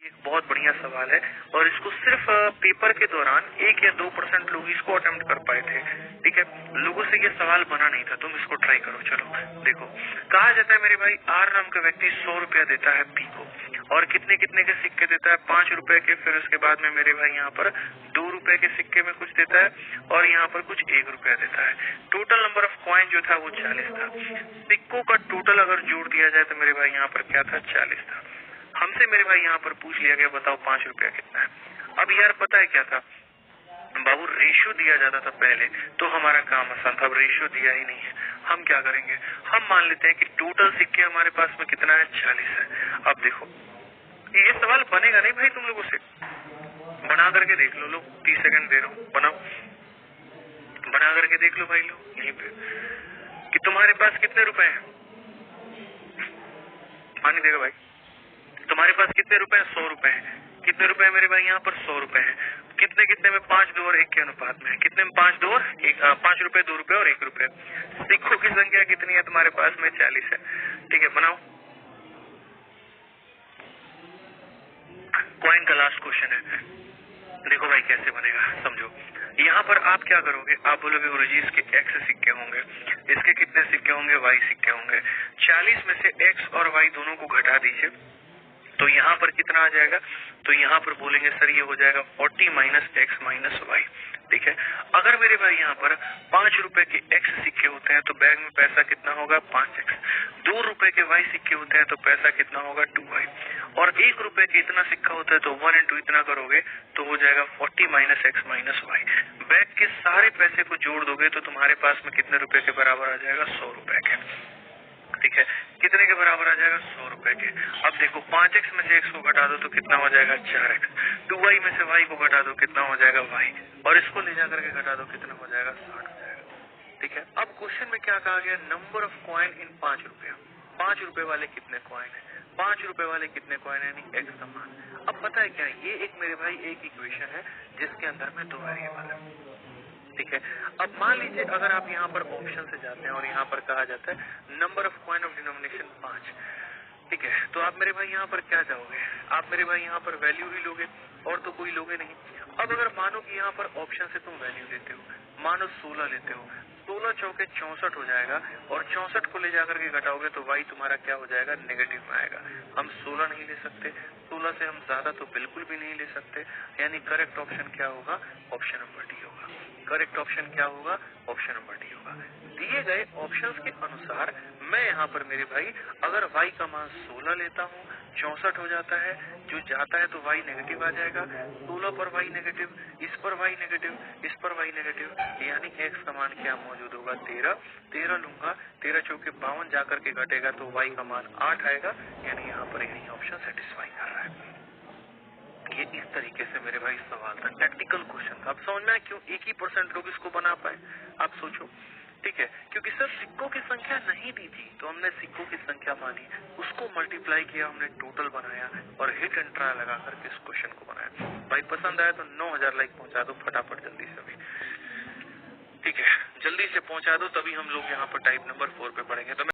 एक बहुत बढ़िया सवाल है और इसको सिर्फ पेपर के दौरान 1 या 2% लोग इसको अटेम्प्ट कर पाए थे। ठीक है, लोगों से ये सवाल बना नहीं था। तुम इसको ट्राई करो। चलो देखो, कहा जाता है मेरे भाई आर नाम का व्यक्ति 100 रुपया देता है पी को और कितने कितने के सिक्के देता है, 5 रुपए के, फिर उसके बाद में मेरे भाई यहाँ पर 2 रुपए के सिक्के में कुछ देता है और यहाँ पर कुछ 1 रुपया देता है। टोटल नंबर ऑफ कॉइन जो था वो 40 था। सिक्कों का टोटल अगर जोड़ दिया जाए तो मेरे भाई यहाँ पर क्या था, 40 था। हमसे मेरे भाई यहाँ पर पूछ लिया गया बताओ 5 रुपया कितना है। अब यार पता है क्या था बाबू, रेशियो दिया जाता था पहले तो हमारा काम आसान था। अब रेशियो दिया ही नहीं है, हम क्या करेंगे, हम मान लेते हैं कि टोटल सिक्के हमारे पास में कितना है, 40 है। अब देखो ये सवाल बनेगा नहीं भाई तुम लोगों से, बना करके देख लो। लोग 30 सेकंड दे रहा हूँ, बनाओ, बना करके देख लो भाई लोग यहीं पे कि तुम्हारे पास कितने रुपए हैं। पानी देगा भाई, तुम्हारे पास कितने रुपए हैं, 100 रुपए हैं। कितने रुपए है मेरे भाई यहाँ पर, 100 रुपए है। कितने कितने में, 5 2 और 1 के अनुपात में है। कितने में, 5 2 और 1, 5 रुपए, 2 रुपए और 1 रुपए। सिक्कों की संख्या कितनी है तुम्हारे पास में, 40 है। ठीक है, बनाओ। कॉइन का लास्ट क्वेश्चन है, देखो भाई कैसे बनेगा, समझो। यहाँ पर आप क्या करोगे, आप बोलोगे गुरुजी इसके x सिक्के होंगे, इसके कितने सिक्के होंगे, y सिक्के होंगे। 40 में से x और y दोनों को घटा दीजिए तो यहाँ पर कितना आ जाएगा, तो यहाँ पर बोलेंगे सर ये हो जाएगा 40 माइनस x माइनस y। ठीक है, अगर मेरे भाई यहाँ पर 5 रुपए के x सिक्के होते हैं तो बैग में पैसा कितना होगा, 5x। 2 रुपए के y सिक्के होते हैं तो पैसा कितना होगा, 2y। और 1 रुपए के इतना सिक्का होता है तो 1 इंटू इतना करोगे तो हो जाएगा 40 minus x minus y। Bag के सारे पैसे को जोड़ दोगे तो तुम्हारे पास में कितने रुपए के बराबर आ जाएगा, 100 रुपए के। ठीक है, कितने के बराबर आ जाएगा, 100 रुपए के। अब देखो 5x में से x को घटा दो तो कितना हो जाएगा, 4x। 2y में से y को घटा दो कितना हो जाएगा, y। और इसको ले जाकर के घटा दो कितना हो जाएगा, 60 हो जाएगा। ठीक है, अब क्वेश्चन में क्या कहा गया, नंबर ऑफ कॉइन इन 5 रुपया। 5 रुपए वाले कितने कॉइन है, 5 रुपए वाले कितने कॉइन है, यानी x का मान। अब पता है क्या, ये एक मेरे भाई एक इक्वेशन है जिसके अंदर में 2 वेरिएबल है। ठीक है, अब मान लीजिए अगर आप यहाँ पर ऑप्शन से जाते हैं और यहाँ पर कहा जाता है number of coin of denomination 5। ठीक है, तो आप मेरे भाई यहाँ पर क्या चाहोगे, आप मेरे भाई यहाँ पर वैल्यू ही लोगे और तो कोई लोगे नहीं। अब अगर मानो कि यहाँ पर ऑप्शन से तुम वैल्यू लेते हो, मानो 16 लेते हो, 16 चौके 64 हो जाएगा और 64 को ले जाकर के घटाओगे तो y तुम्हारा क्या हो जाएगा, नेगेटिव में आएगा। हम 16 नहीं ले सकते, 16 से हम ज्यादा तो बिल्कुल भी नहीं ले सकते, यानी करेक्ट ऑप्शन क्या होगा, ऑप्शन नंबर डी होगा। करेक्ट ऑप्शन क्या होगा, ऑप्शन नंबर डी होगा। दिए गए ऑप्शंस के अनुसार मैं यहाँ पर मेरे भाई अगर y का मान 16 लेता हूँ, 64 हो जाता है, जो जाता है तो y नेगेटिव आ जाएगा। 16 पर y नेगेटिव, इस पर y नेगेटिव, इस पर y नेगेटिव, यानी x का मान क्या मौजूद होगा, 13। 13 लूंगा, 13 चौके 52 जाकर के घटेगा तो y का मान 8 आएगा, यानी यहाँ पर यही ऑप्शन सेटिस्फाई कर रहा है। ये इस तरीके से मेरे भाई सवाल था, टैक्टिकल क्वेश्चन था। अब समझ में आया क्यों 1% लोग इसको बना पाए, आप सोचो। ठीक है, क्योंकि सर सिक्कों की संख्या नहीं दी थी तो हमने सिक्कों की संख्या मानी, उसको मल्टीप्लाई किया, हमने टोटल बनाया और हिट एंड ट्राई लगा करके इस क्वेश्चन को बनाया। भाई पसंद आया तो 9000 लाइक पहुंचा दो फटाफट जल्दी से अभी। ठीक है, जल्दी से पहुंचा दो, तभी हम लोग यहाँ पर टाइप नंबर 4 पे पढ़ेंगे। तो